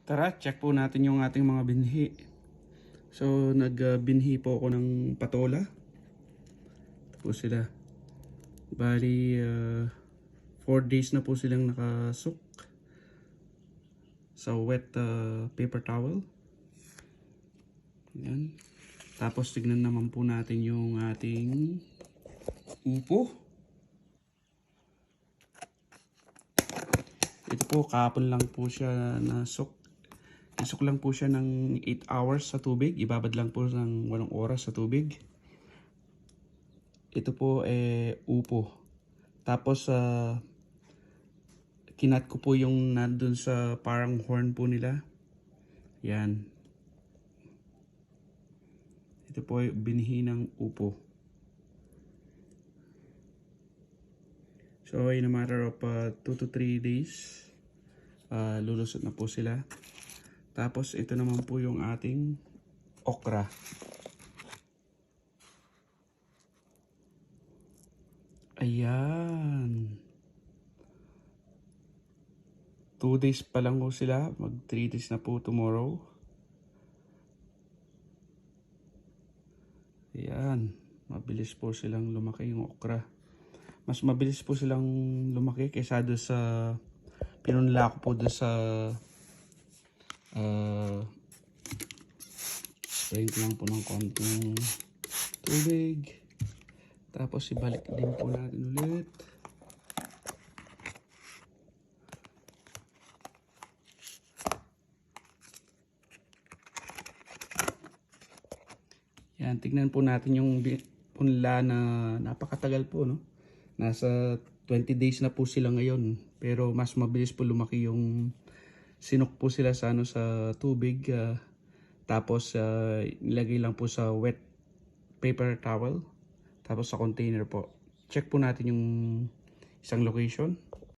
Tara, check po natin yung ating mga binhi. So, nagbinhi po ako ng patola. Ito po sila. Bali, 4 days na po silang nakasuk sa wet paper towel. Yan. Tapos, tignan naman po natin yung ating upo. Ito po, kahapon lang po siya nasuk. Isok lang po siya ng 8 hours sa tubig. Ibabad lang po ng 8 oras sa tubig. Ito po upo. Tapos kinat ko po yung nandun sa parang horn po nila. Yan. Ito po ay binhi ng upo. So in a matter of 2 to 3 days, lulusot na po sila. Tapos ito naman po yung ating okra. Ayan. 2 days pa lang po sila. Mag 3 days na po tomorrow. Ayan. Mabilis po silang lumaki yung okra. Mas mabilis po silang lumaki kaysa doon sa pinunla ko po doon sa sprinkle lang po ng konting tubig. Tapos ibalik din po natin ulit. Yan, tignan po natin yung punla na napakatagal po, no? Nasa 20 days na po sila ngayon. Pero mas mabilis po lumaki yung sinok po sila sa sa tubig. Tapos nilagay lang po sa wet paper towel. Tapos sa container po. Check po natin yung isang location.